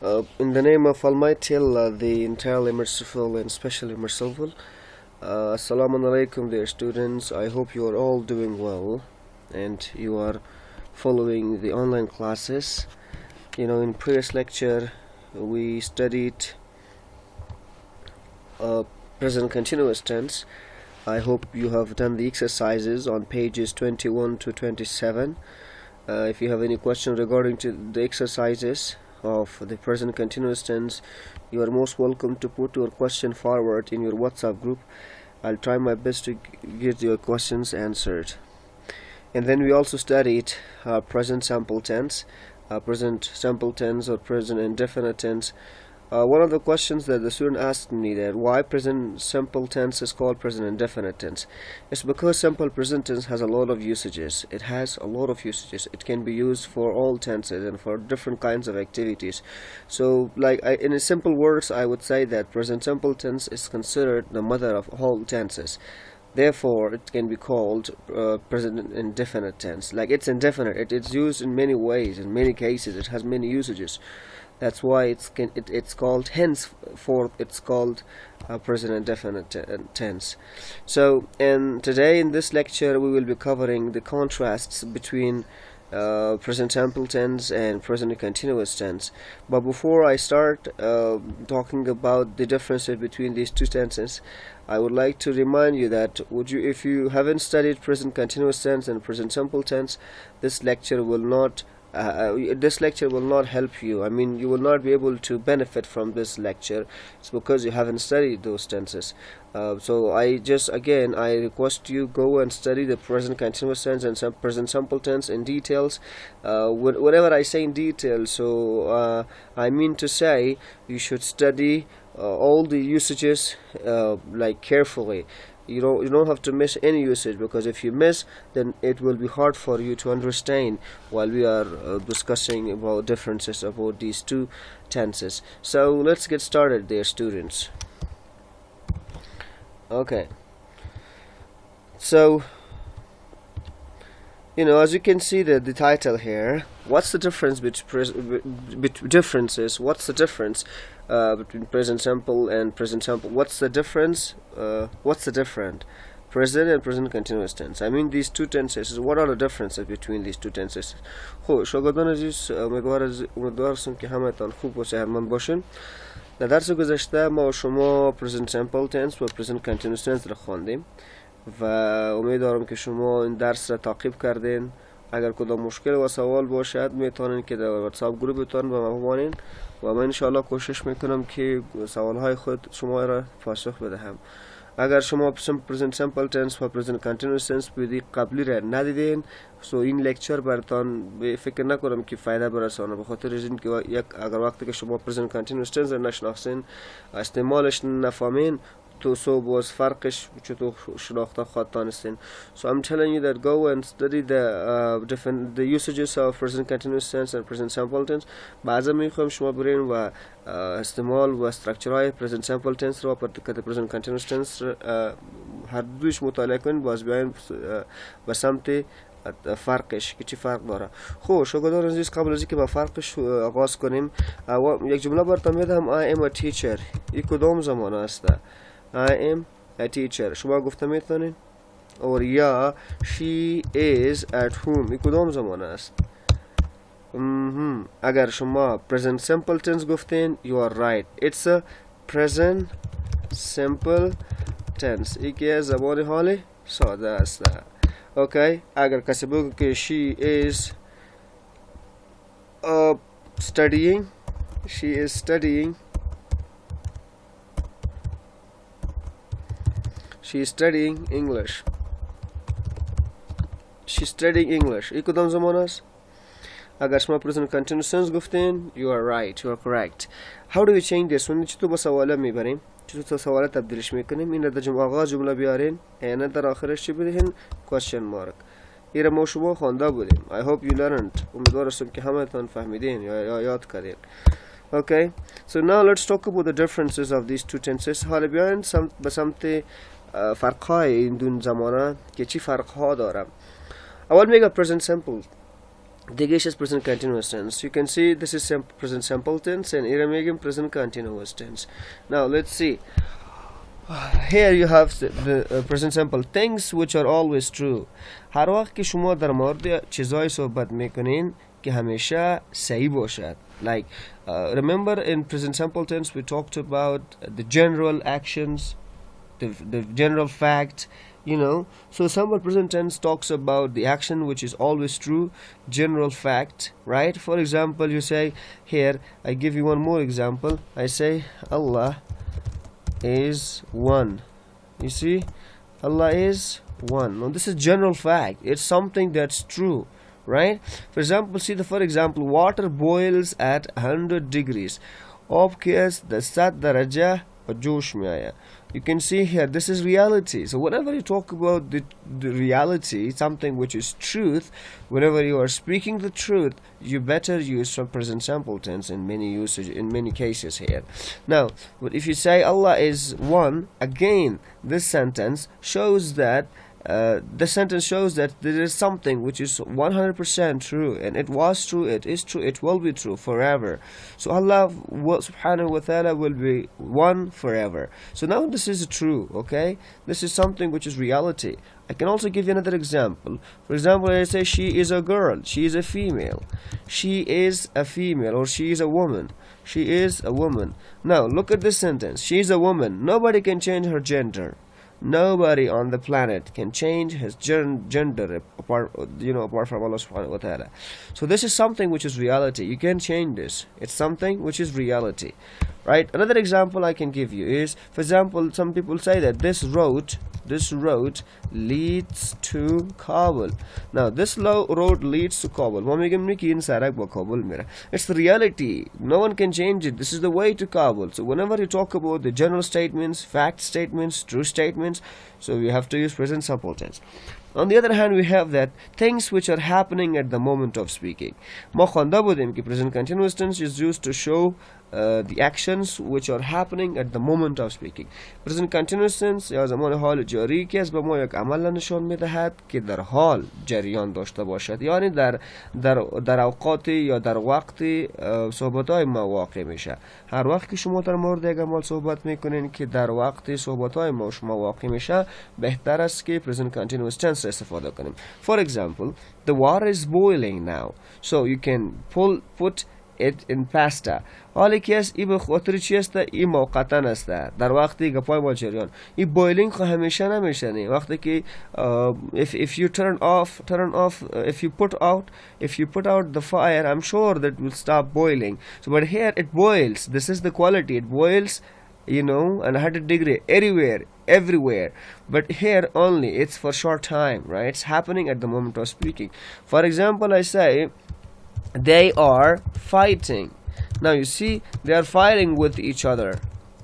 In the name of Almighty Allah, the entirely merciful and specially merciful. Assalamu alaikum, dear students. I hope you are all doing well and you are following the online classes. In previous lecture we studied present continuous tense. I hope you have done the exercises on pages 21 to 27. If you have any question regarding to the exercises of the present continuous tense, you are most welcome to put your question forward in your WhatsApp group. I'll try my best to get your questions answered. And then we also studied present simple tense or present indefinite tense. One of the questions that the student asked me, that why present simple tense is called present indefinite tense. It's because simple present tense has a lot of usages. It has a lot of usages. It can be used for all tenses and for different kinds of activities. So in simple words, I would say that present simple tense is considered the mother of all tenses. Therefore, it can be called present indefinite tense. It's indefinite. It's used in many ways, in many cases. It has many usages. That's why it's called, henceforth it's called present indefinite tense. So, and today in this lecture we will be covering the contrasts between present simple tense and present continuous tense. But before I start talking about the differences between these two tenses, I would like to remind you that if you haven't studied present continuous tense and present simple tense, this lecture will not help you. You will not be able to benefit from this lecture. It's because you haven't studied those tenses. So I request you go and study the present continuous tense and some present simple tense in details. Whatever I say in detail, so I mean to say you should study all the usages carefully. You don't have to miss any usage, because if you miss, then it will be hard for you to understand while we are discussing about differences about these two tenses. So let's get started, dear students. Okay. So as you can see the title here, what's the difference between present simple and present simple? What's the difference? Present and present continuous tense. These two tenses. What are the differences between these two tenses? شاگردان عزیز، امیدوار هستم که همتان خوب و صحتمند باشین. در درس گذشته ما شما present simple tense و present continuous tense را خواندیم و امیدوارم که شما این درس را تعقیب کردین. اگر کدام مشکل و سوال باشد میتونین که در واتساپ گروپتون به ما بمانین و من انشاءالله کوشش میکنم که سوالهای خود شما را پاسخ بدهم. اگر شما present simple tense و present continuous tense ویدیو قبلی را ندیدین، این لکچر براتون فکر نکنم که فایده برسانه، به خاطر اینکه اگر وقتی که شما present continuous tense را نشناسین، استعمالش نفهمین، so باز فرقش چطور شناخته خواهد دانستین. So I'm telling you that go and study the usages of present continuous tense and present simple tense. بعضا میخوایم شما برین و استعمال و استرکچرهای present simple tense رو و present continuous tense هر دوش مطالعه کنین، باز بیاین به سمت فرقش که چی فرق داره. شاگردان عزیز، قبل از اینکه با فرقش آغاز کنیم، یک جمله براتون میدم. I am a teacher. این کدام زمانه است؟ I am a teacher. شما گفته میتونین؟ اور یا she is at home. این کدام زمانه است؟ اگر شما present simple tense گفتین، you are right. It's a present simple tense. این که زمان حال ساده است. Okay. اگر کسی بگه که she is studying English. She's studying English. این کدام زمان است؟ اگر شما present continuous tense گفتین، you are right, you are correct. How do we change this? چطور با سواله میبریم؟ چطور سواله تبدیلش میکنیم؟ این را در آغاز جمله بیارین، اینه در آخرش چی بدهین؟ question mark. این را ما شما خوانده بودیم. I hope you learned. امیدوار هستم که همه تان فهمیدین یا یاد کردین. Okay. So now let's talk about the differences of these two tenses. حالا بیاین به سمت فرقهای این دو زمانه که چی فرقها داره. اول میگه present simple Digish is present continuous tense. You can see this is present simple tense and iramegin present continuous tense. Now let's see. Here you have the present simple, things which are always true. هر وقت که شما در مورد چیزای صحبت میکنین که همیشه صحیح باشد. Like remember in present simple tense we talked about the general actions, the general fact, you know. So simple present tense talks about the action which is always true, general fact, right? For example, you say here, I give you one more example. I say Allah is one. You see, Allah is one. Now this is general fact. It's something that's true, right? For example, see for example, water boils at 100 degrees. Ob kes the sat daraja josh mein aaya. You can see here, this is reality. So whenever you talk about the reality, something which is truth, whenever you are speaking the truth, you better use some present simple tense in many cases here. Now, but if you say Allah is one, again, this sentence shows that there is something which is 100% true, and it was true, it is true, it will be true forever. So Allah subhanahu wa ta'ala will be one forever. So now this is true, okay? This is something which is reality. I can also give you another example. For example, I say she is a girl, she is a female. She is a female, or she is a woman. She is a woman. Now look at this sentence. She is a woman. Nobody can change her gender. Nobody on the planet can change his gender apart from Allah subhanahu wa ta'ala. So this is something which is reality. You can't change this. It's something which is reality, right? Another example I can give you is, for example, some people say that this road leads to Kabul. Now this road leads to Kabul. It's the reality. No one can change it. This is the way to Kabul. So whenever you talk about the general statements, fact statements, true statements, so we have to use present simple tense. On the other hand, we have that things which are happening at the moment of speaking. Present continuous tense is used to show the actions which are happening at the moment of speaking. Present continuous tense یا زمان حال جاری که از به ما یک عمل نشان میدهد که در حال جریان داشته باشد، یعنی در اوقات یا در وقت صحبت‌های ما واقع میشه. هر وقت که شما در مورد یک عمل صحبت میکنین که در وقت صحبت‌های ما شما واقع میشه، بهتر است که present continuous tense استفاده کنیم. For example, the water is boiling now, so you can put it in pasta. حالی که است ای به خاطر چی است؟ ای موقتا است. در وقتی گپای ما جریان ای بویلینگ خو همیشه نمیشنه. وقتی که if you turn off if you put out the fire, I'm sure that will stop boiling. So but here it boils. This is the quality. It boils, you know, and 100 degree everywhere, but here only it's for short time, right? It's happening at the moment of speaking. For example, I say they are fighting. Now you see, they are fighting with each other.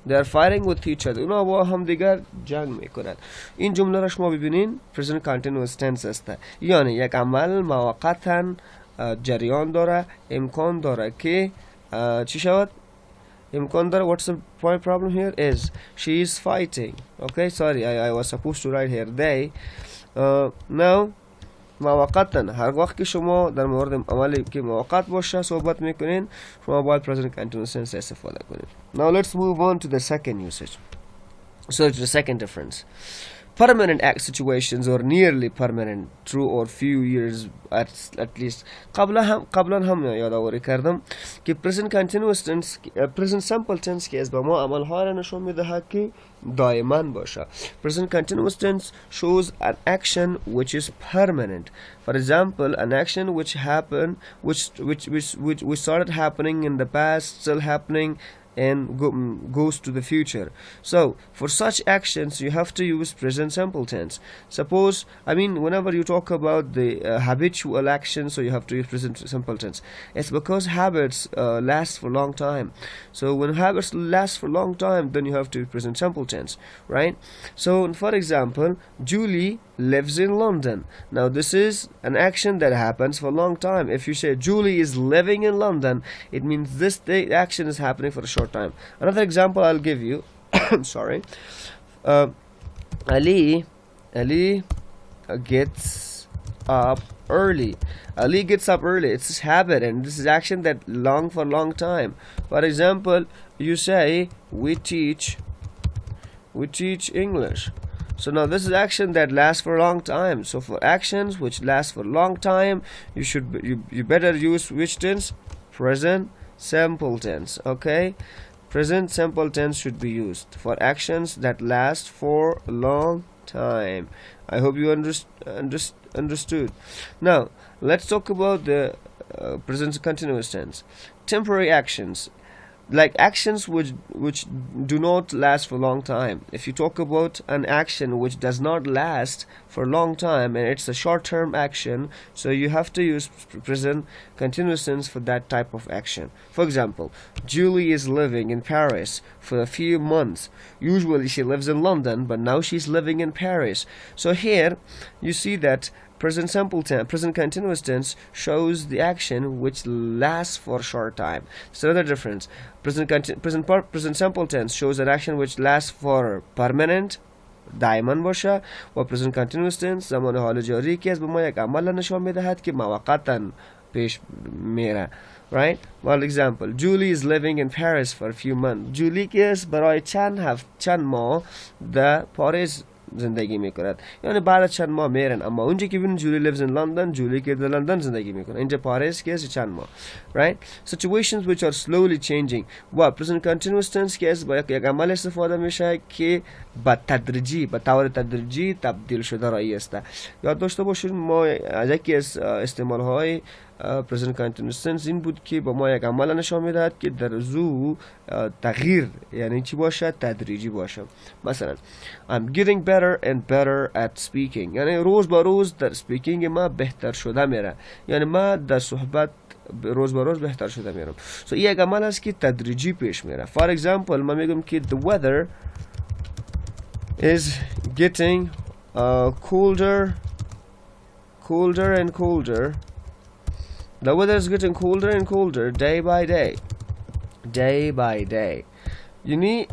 اونا با هم دیگر جنگ میکنن. این جمله را شما ببینین present continuous tense است، یعنی یک عمل موقتا جریان داره، امکان داره که چی شود؟ امکان داره. What's the problem here is she is fighting. Okay, sorry, I was supposed to write here they. Now موقتا، هر وقت که شما در مورد عملی که موقت باشه صحبت میکنین، شما باید present continuous tense استفاده کنید. Now let's move on to the second usage. So to the second difference. Permanent act situations or nearly permanent, true or few years at least. قبلا هم یادآوری کردم که present continuous tense present simple tense که از به ما عملها را نشون میدهد که دائما باشه. Present continuous tense shows an action which is permanent. For example, an action which happened which started happening in the past, still happening, and goes to the future. So for such actions you have to use present simple tense. Suppose, I mean, whenever you talk about the habitual action, so you have to use present simple tense. It's because habits last for a long time. So when habits last for a long time, then you have to use present simple tense, right? So for example, Julie lives in London. Now this is an action that happens for a long time. If you say Julie is living in London, it means this action is happening for a short time. Another example I'll give you. Sorry. Ali gets up early. Ali gets up early. It's his habit, and this is action that long for long time. For example, you say we teach English. So now this is action that lasts for a long time. So for actions which last for a long time, you better use which tense? Present simple tense. Okay, present simple tense should be used for actions that last for a long time. I hope you understood. Now let's talk about the present continuous tense. Temporary actions, like actions which do not last for a long time. If you talk about an action which does not last for a long time and it's a short-term action, so you have to use present continuous tense for that type of action. For example, Julie is living in Paris for a few months. Usually she lives in London, but now she's living in Paris. So here you see that present simple tense, present continuous tense shows the action which lasts for a short time. It's another difference. Present simple tense shows an action which lasts for permanent دائما باشه و present continuous tense زمان حال جاری که از به ما یک عمل نشان میدهد که موقتا پیش میره. Right? Well, example, Julie is living in Paris for a few months. Julie که برای چند ماه در پاریس زندگی میکند، یعنی بعد چند ماه میرن. اما اونجا که ببینید جولی lives in London، جولی که در لندن زندگی میکنه، اینجا پاریس که چند ماه. Right? Situations which are slowly changing. و present continuous tense که با یک عمل استفاده میشه که به طور تدریجی تبدیل شده رایی است. یاد داشته باشید ما از یکی از استعمال های present continuous tense این بود که با ما یک عمل نشان میدهد که در زو تغییر یعنی چی باشه؟ تدریجی باشه. مثلا I'm getting better and better at speaking، یعنی روز با روز در speaking ما بهتر شده میره، یعنی ما در صحبت روز با روز بهتر شده میرم. So این یک عمل است که تدریجی پیش میره. For example ما میگم که the weather is getting colder and colder. The weather is getting colder and colder day by day. یعنی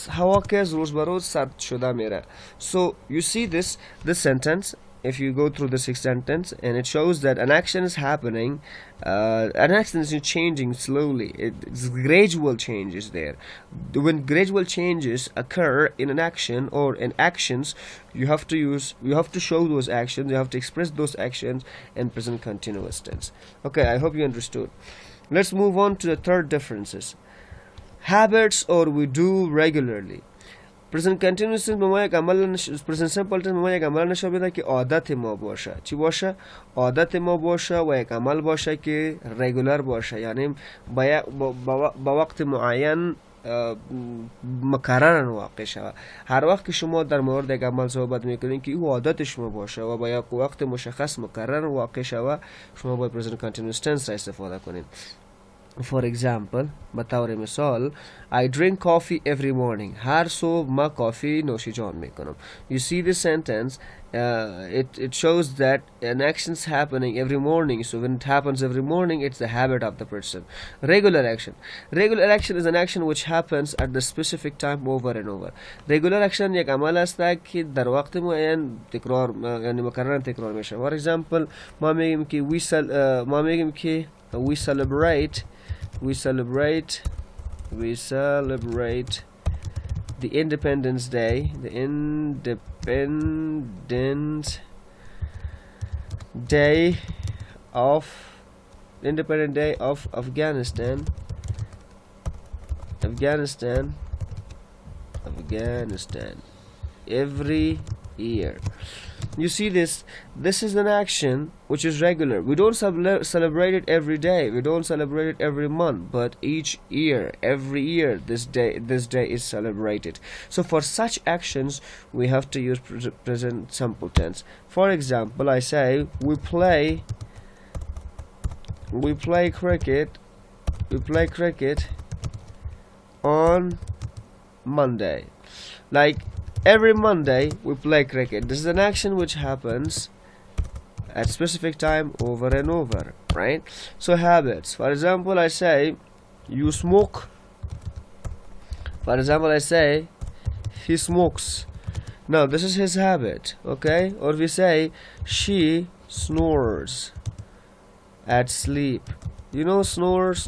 هوا که روز به روز سرد شده میره. So you see this sentence, if you go through this sentence, and it shows that an action is happening, an action is changing slowly. It's gradual changes there. When gradual changes occur in an action or in actions, you have to show those actions, you have to express those actions in present continuous tense. Okay, I hope you understood. Let's move on to the third differences. Habits or we do regularly. present continuous tense به ما یک عمل present simple tense به ما یک عمل نشان میده که عادت ما باشه. چی باشه؟ عادت ما باشه و یک عمل باشه که regular باشه، یعنی با وقت معین مکررن واقع شود. هر وقت که شما در مورد یک عمل صحبت میکنین که او عادت شما باشه و با یک وقت مشخص مکرر واقع شود، شما باید present continuous tense را استفاده کنین. For example, بطور مثال I drink coffee every morning. هر صبح ما کافی نوشیجان میکنم. You see this sentence, it shows that an action is happening every morning. So when it happens every morning, it's the habit of the person. Regular action is an action which happens at the specific time over and over. Regular action یک عمل است که در وقت معین تکرار یعنی مکررن تکرار میشه. For example ما میگیم که we celebrate the Independence Day, the Independent Day of Afghanistan every year. You see this is an action which is regular. We don't celebrate it every day, we don't celebrate it every month, but every year this day is celebrated. So for such actions we have to use present simple tense. For example, I say we play cricket on Monday. Like every Monday we play cricket. This is an action which happens at specific time over and over, right? So habits. For example, I say you smoke. For example, I say he smokes. Now this is his habit, okay? Or we say she snores at sleep. You know, snores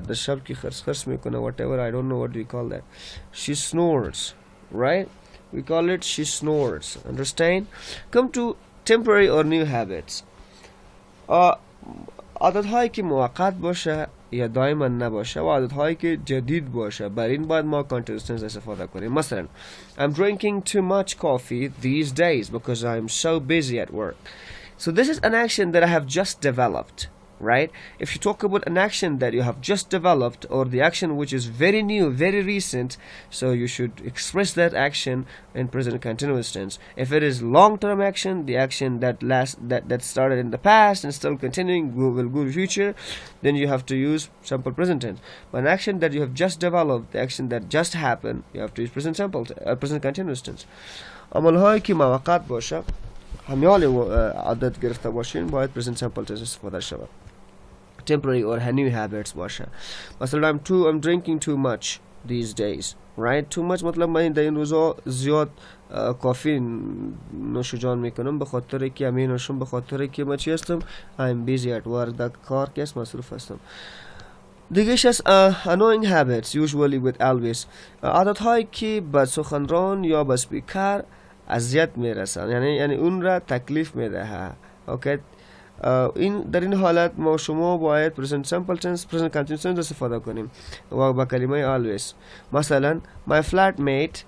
the shab ki khars mikuna, whatever, I don't know what we call that. She snores, right? We call it she snores. Understand? Come to temporary or new habits. عادت هایی که موقت باشه یا دائما نباشه و عادت هایی که جدید باشه، بر این باید ما continuous tense استفاده کنیم. مثلا I'm drinking too much coffee these days because I'm so busy at work. So this is an action that I have just developed, right? If you talk about an action that you have just developed or the action which is very new, very recent, so you should express that action in present continuous tense. If it is long-term action, the action that started in the past and still continuing will go to future, then you have to use simple present tense. But an action that you have just developed, the action that just happened, you have to use present continuous tense. عملهایی که موقت باشه همیال عادت گرفته باشین باید present simple tense استفاده شود. Temporary or new habits باشه. مثلا I'm drinking too much these days, right? Too much مطلب من در این روزا زیاد کافی نوشجان میکنم به خاطر که امینشم، به خاطر که من چی هستم I'm busy at work، در کار که مصروف هستم. دیگهش از annoying habits usually with always، عادت هایی که به سخنران یا به سپیکر اذیت میرسن، یعنی اون را تکلیف میده. اوکی، این در این حالت ما شما باید present simple tense present continuous tense استفاده کنیم و با کلمه always. مثلا my flatmate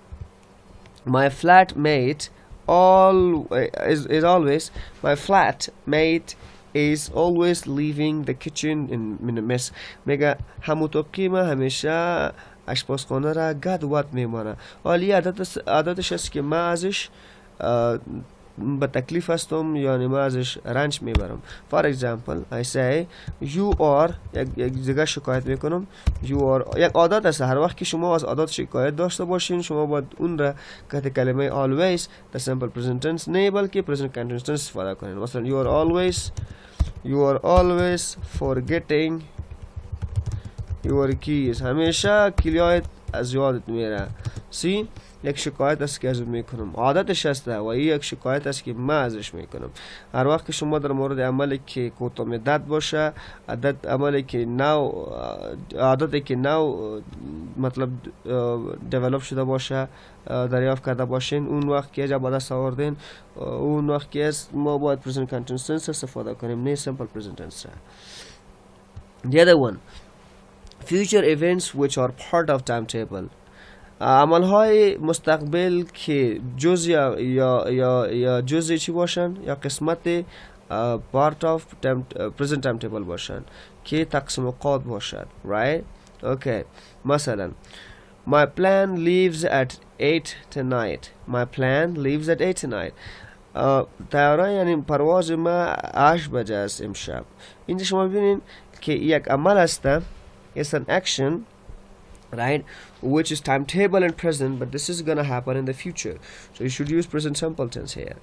is always leaving the kitchen in a mess. میگه هموتوکی ما همیشه آشپزخانه را گدوات میمانه. حالی عادتش است که من ازش به تکلیف هستم، یعنی من ازش رنج میبرم. For example I say you are، یک دیگه شکایت میکنم you are، یک عادت است. هر وقت که شما از عادت شکایت داشته باشین شما باید اون را که کلمه always the simple present tense نه بلکه present continuous tense استفاده کنین. مثلا you are always forgetting your keys، همیشه کلیات از یادت میره. See، یک شکایت است که ازت میکنم، عادتش است و این یک شکایت است که من ازش میکنم. هر وقت که شما در مورد عملی که کوتاه مدت باشه، عملی که عادتی که مطلب دیولپ شده باشه دریافت کرده باشین، اون وقت که جا دست آوردین، اون وقت که ما باید present continuous tense استفاده کنیم نه simple present tense. The other one, future events which are part of timetable. عملهای مستقبل که جزء یا جزء چی باشن یا قسمت part of present timetable باشن که تقسیم اوقات باشد، right? Okay. مثلا my plan leaves at 8 tonight. طیاره یعنی پرواز ما 8 بجه است امشب. اینجا شما ببینین که یک عمل است، it's an action, right, which is timetable and present, but this is gonna happen in the future, so you should use present simple tense here.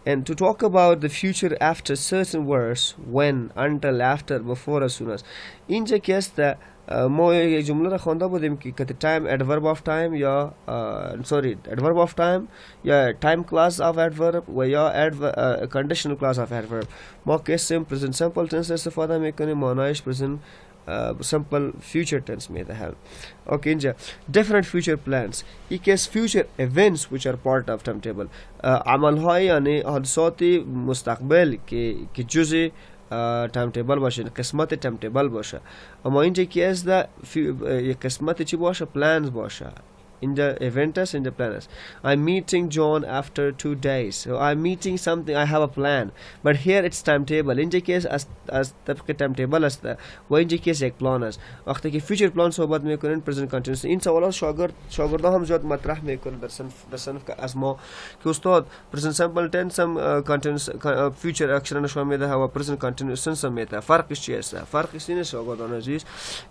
And to talk about the future after certain words, when, until, after, before, as soon as، اینجا که است ما یک جمله را خوانده بودیم که time adverb of time یا adverb of time یا time class of adverb و یا conditional class of adverb. ما که اسم present simple tense استفاده میکنیم، معنایش present simple future tense میده. Okay, اینجا different future plans، یک از future events which are part of timetable، عملهای یعنی حادثات مستقبل که جزء timetable باشه، قسمت timetable باشه. اما اینجا که از یک قسمت چی باشه؟ plans باشه. In the event is in the plan is I'm meeting John after 2 days, so I'm meeting something, I have a plan, but here it's timetable. In the case as طبق timetable است و in the case یک plan است. وقتی که future plan صحبت میکنن present continuous، این سوالات شاگردان هم زیاد مطرح میکنن در صنف که از ما که استاد present simple tense هم continuous future action نشون میده و present continuous tense هم میده. فرقش چیه است؟ فرقش اینه شاگردان عزیز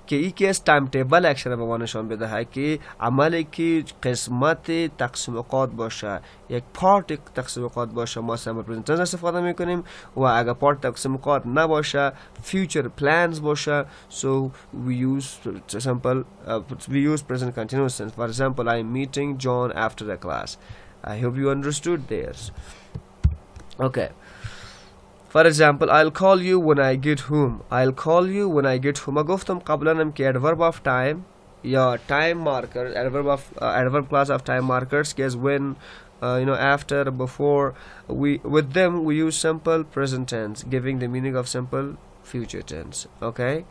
که این کیس timetable action به ما نشون میده که عملی که قسمت تقسیم اوقات باشه، یک پارت تقسیم اوقات باشه، ما simple present tense استفاده میکنیم و اگر پارت تقسیم اوقات نباشه future plans باشه so we use present continuous tense. For example, I'm meeting John after the class. I hope you understood this. Okay. For example, I'll call you when I get home. I'll call you when I get home. گفتم قبلا که adverb of time یا time marker, adverb class of time markers is when, after, before. With them we use simple present tense, giving the meaning of simple future tense. Okay.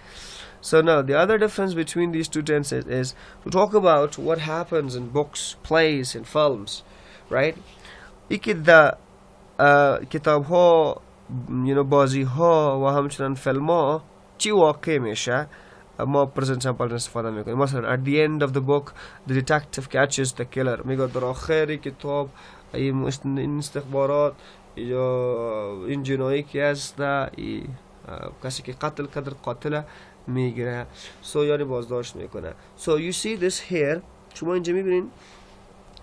So now the other difference between these two tenses is to talk about what happens in books, plays, and films, right? إذا کتاب ها بازی ها و همچنان فیلم ها چی واقع میشه ما present simple استفاده میکنیم. مثلا at the end of the book the detective catches the killer. میگه در آخر کتاب این استخبارات یا این جنایی که هست کسی که قتل کرده قاتله میگیره. So یعنی بازداشت میکنه. So you see this here. شما اینجا میبینین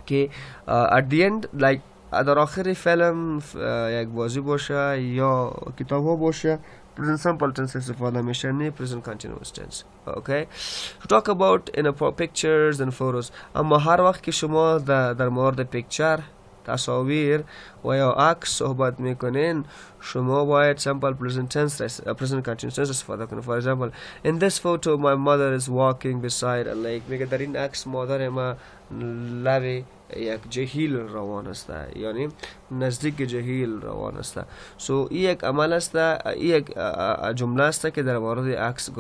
که at the end like در آخر فیلم یک بازی باشه یا کتاب ها باشه present simple tense استفاده میشه نه present continuous tense. Okay. To talk about in pictures and photos. اما هر وقت که شما در مورد پیکچر تصاویر و یا عکس صحبت میکنین شما باید simple present tense present continuous tense استفاده کنید. For example, in this photo my mother is walking beside a lake. میگه در این عکس مادر ما لب یک جهیل روان است، یعنی نزدیک جهیل روان است. سو این یک عمل است، این یک جمله است که در مورد عکس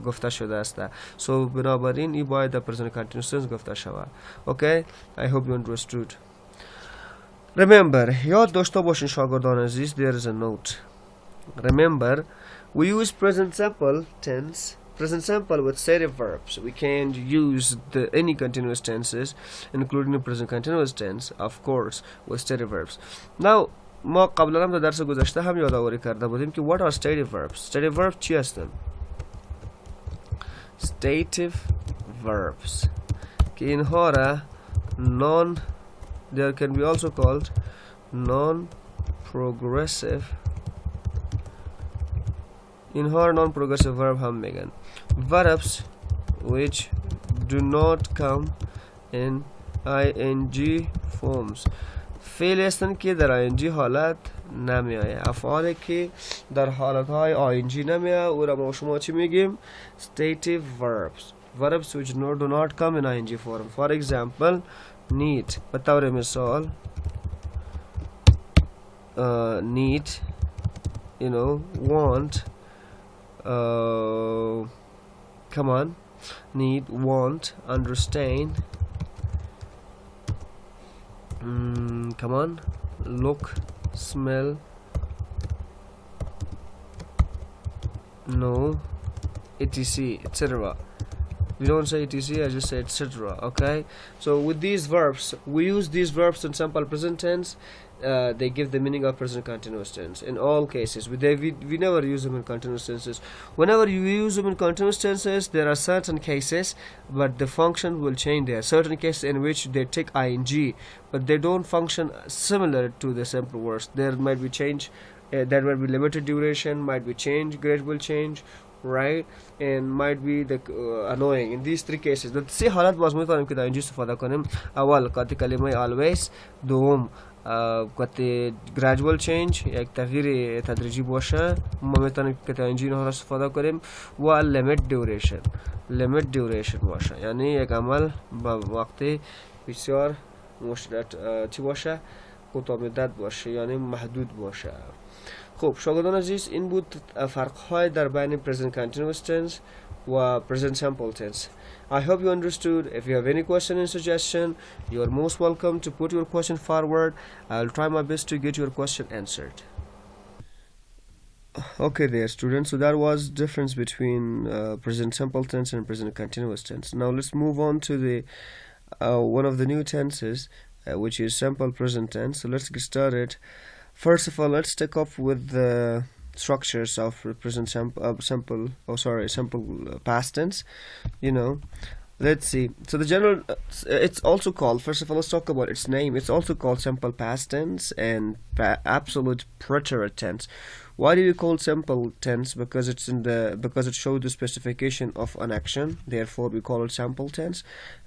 گفته شده است. سو بنابراین این باید در present continuous tense گفته شود. Okay. I hope you understood. Remember, یاد داشته باشین شاگردان عزیز. There is a note. Remember, we use present simple tense. Present simple with stative verbs. We can use any continuous tenses, including the present continuous tense, of course, with stative verbs. Now, ما قبلا هم در درس گذشته هم یادآوری کرده بودیم که what are stative verbs. Stative verbs چی هستن؟ Stative verbs که اینها را there can be also called non-progressive. اینها non-progressive verb هم میگن. Verbs which do not come in ing forms. فعل هستن که در ing حالت نمیآید. افعالی که در حالتهای ing نمیآید او را ما شما چی میگیم؟ Stative verbs. Verbs which do not come in ing form. For example, need. بطور مثال need, want, come on, need, want, understand, come on, look, smell, know, etc, etc. We don't say etc, I just say etc. Okay. So with these verbs, we use these verbs in simple present tense. They give the meaning of present continuous tense in all cases. We never use them in continuous tenses. Whenever you use them in continuous tenses, there are certain cases, but the function will change. There are certain cases in which they take ing, but they don't function similar to the simple words. There might be change. There might be limited duration, might be change, gradual change, right, and might be the annoying. In these three cases the سه حالت باز میتونیم که در ing استفاده کنیم. اول قاطی کلمه always. دوم قاطی gradual change یک تغییر تدریجی باشه ما میتونیم که در ing اینها را استفاده کنیم. و limit duration باشه یعنی یک عمل با وقتی بسیار چی باشه؟ کوتاه مدت باشه یعنی محدود باشه. خب شاگردان عزیز این بود فرق‌های در بین present continuous tense و present simple tense. I hope you understood. If you have any question and suggestion, you are most welcome to put your question forward. I'll try my best to get your question answered. Okay there students, so that was difference between present simple tense and present continuous tense. Now let's move on to the one of the new tenses, which is simple present tense. So let's get started. First of all, let's take up with the structures of present simple past tense. Let's see. So the general, it's also called, first of all, let's talk about its name. It's also called simple past tense and absolute preterite tense. Why do we call simple tense? Because it shows the specification of an action, therefore we call it simple tense.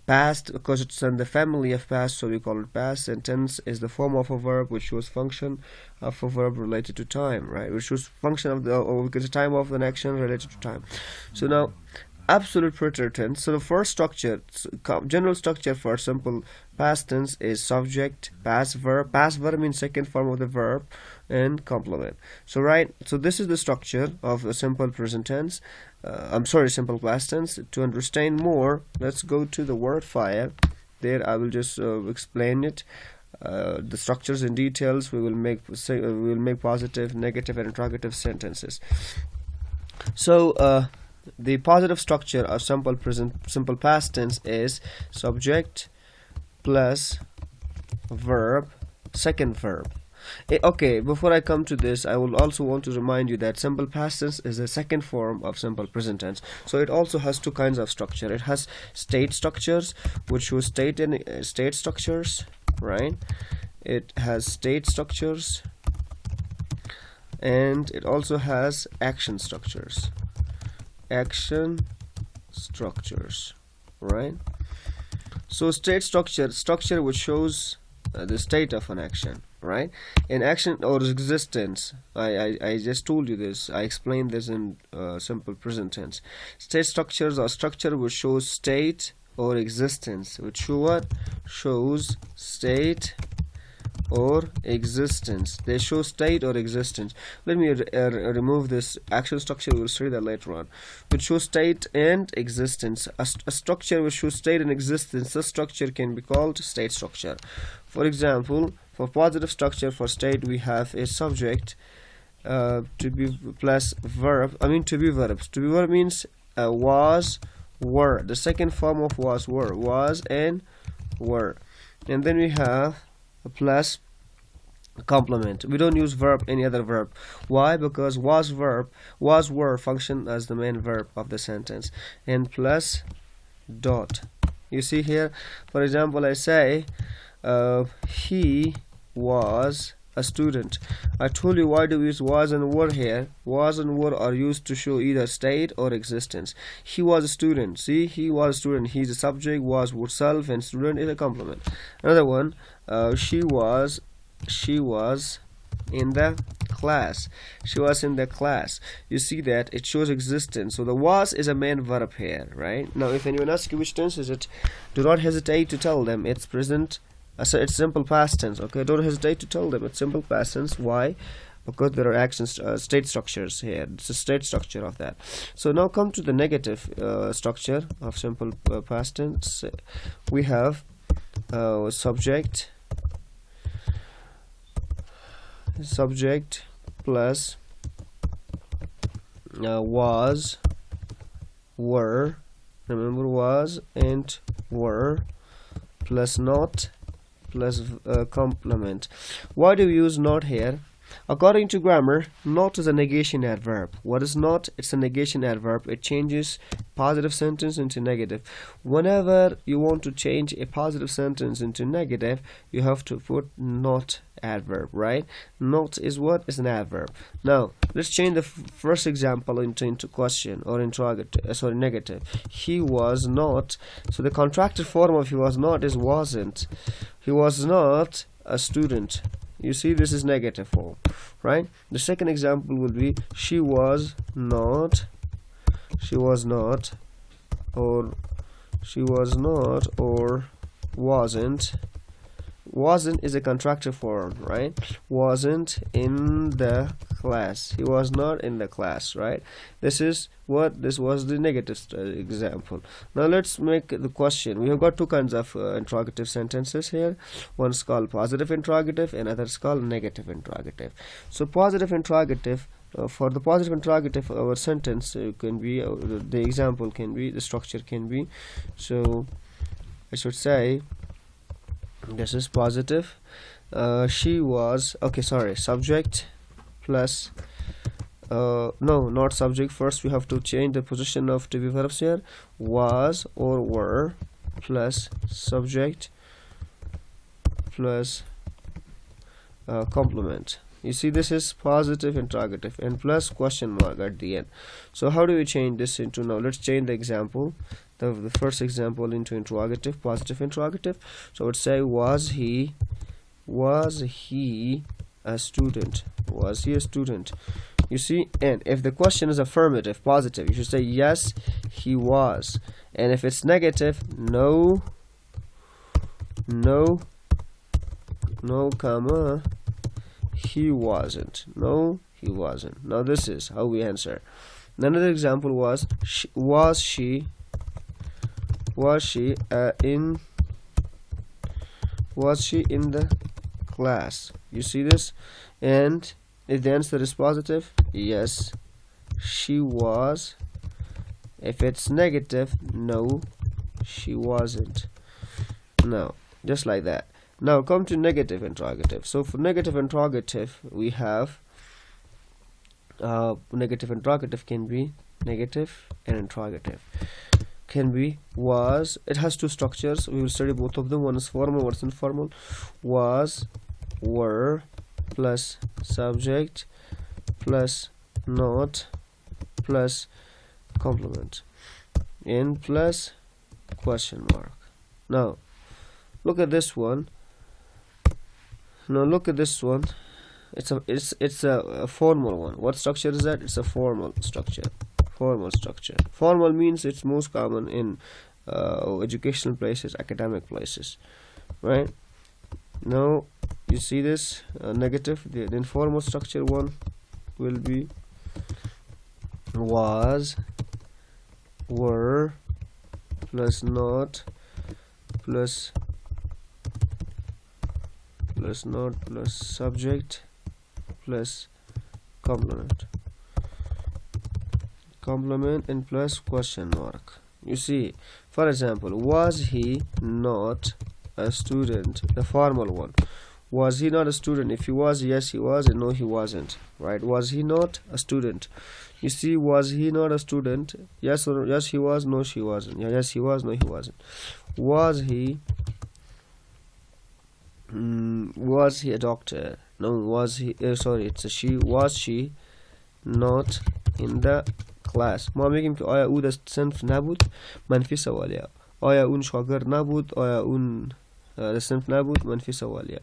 Past, because it's in the family of past, so we call it past. And tense is the form of a verb which shows function of a verb related to time, right? Which shows function of the, or because the time of an action related to time. So now absolute preterite tense. So the first structure, general structure for simple past tense is subject, past verb. Past verb means second form of the verb, and complement. So right, so this is the structure of a simple present tense. Simple past tense. To understand more, let's go to the word file. There I will just explain it. The structures and details. We will make positive, negative, and interrogative sentences. So the positive structure of simple past tense is subject plus verb, second verb. Okay, before I come to this, I will also want to remind you that simple past tense is the second form of simple present tense. So it also has two kinds of structure. It has state structures, which show state and state structures, right? It has state structures, and it also has action structures. Right? So state structure which shows the state of an action, right? In action or existence, I just told you this, I explained this in simple present tense. State structures are structure which shows state or existence, which show what? Shows state or existence. They show state or existence. Let me remove this action structure. We'll study that later on. Which shows state and existence. A structure which shows state and existence, this structure can be called state structure. For example, for positive structure for state, we have a subject to be plus verb. To be verbs. To be verb means was, were. The second form of was, were. Was and were. And then we have a plus complement. We don't use verb, any other verb. Why? Because was, were function as the main verb of the sentence. And plus dot. You see here, for example, I say he was a student. I told you why do we use was and were here. Was and were are used to show either state or existence. He was a student. See, he was a student. He's a subject, was self, and student is a complement. Another one, she was in the class. She was in the class. You see that it shows existence. So the was is a main verb here, right? Now if anyone asks you which tense is it, do not hesitate to tell them it's present. So it's simple past tense. Okay, don't hesitate to tell them it's simple past tense. Why? Because there are actions, state structures here. It's a state structure of that. So now come to the negative structure of simple past tense. We have subject plus was, were. Remember, was and were plus not plus complement. Why do we use not here? According to grammar, not is a negation adverb. What is not? It's a negation adverb. It changes positive sentence into negative. Whenever you want to change a positive sentence into negative, you have to put not adverb, right? Not is what? Is an adverb. Now let's change the first example into question or interrogative. Negative. He was not. So the contracted form of he was not is wasn't. He was not a student. You see, this is negative form, right? The second example will be she was not, or wasn't. Wasn't is a contracted form, right? Wasn't in the class. He was not in the class, right? This was the negative example. Now let's make the question. We have got two kinds of interrogative sentences here. One is called positive interrogative and other is called negative interrogative. So positive interrogative, for the positive interrogative, our sentence can be, the example can be, the structure can be, so I should say, this is positive. She was, subject plus no, not subject. First we have to change the position of to be verbs here. Was or were plus subject plus complement. You see, this is positive interrogative and plus question mark at the end. So how do we change this into, now let's change the example, the first example, into interrogative, positive interrogative. So I would say, was he a student? Was he a student? You see, and if the question is affirmative, positive, you should say yes, he was. And if it's negative, no, comma, he wasn't. No, he wasn't. Now this is how we answer. Another example was she in the class? You see this? And if the answer is positive, yes, she was. If it's negative, no, she wasn't. No, just like that. Now come to negative interrogative. So for negative interrogative, we have negative interrogative can be negative and interrogative. Can be was. It has two structures. We will study both of them. One is formal, one is informal. Was, were, plus subject, plus not, plus complement, in plus question mark. Now look at this one. Now look at this one. It's a formal one. What structure is that? It's a formal structure. Formal means it's most common in educational places, academic places, right? Now you see this negative. The informal structure one will be was, were, plus not, plus not, plus subject, plus complement, and plus question mark. You see, for example, was he not a student? The formal one. Was he not a student? If he was, yes he was, and no he wasn't, right? Was he not a student? You see, was he not a student? Yes or yes he was, no she wasn't. Yeah, yes he was, no he wasn't. Was he a doctor? No. Was he sorry, it's a she. Was she not in the class؟ ما میگیم که آیا او در صنف نبود، منفی سوالیه. آیا اون شاگرد نبود، آیا اون در صنف نبود، منفی سوالیه.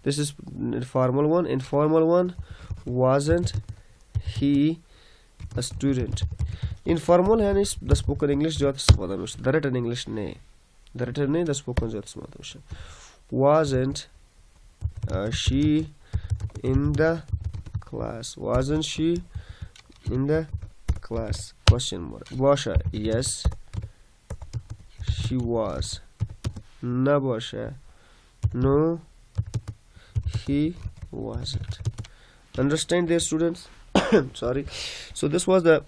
This is formal one. Informal one, wasn't he a student? Informal یعنی the spoken English زیاد استفاده میشه. The written English نه. The written نه، the spoken زیاد استفاده میشه. Wasn't she in the class? Wasn't she in the class? Question mark. باشه. Yes she was. نباشه. No he wasn't. Understand there, students? Sorry. So this was the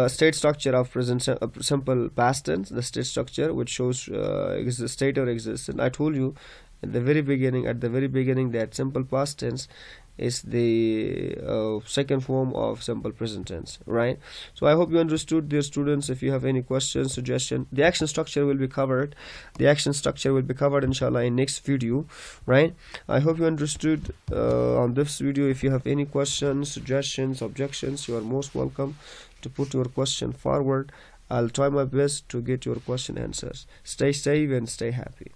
state structure of present simple past tense, the state structure which shows state or existence. I told you at the very beginning that simple past tense is the second form of simple present tense, right? So I hope you understood, dear students. If you have any questions, suggestion, the action structure will be covered. Inshallah in next video, right? I hope you understood on this video. If you have any questions, suggestions, objections, you are most welcome to put your question forward. I'll try my best to get your question answers. Stay safe and stay happy.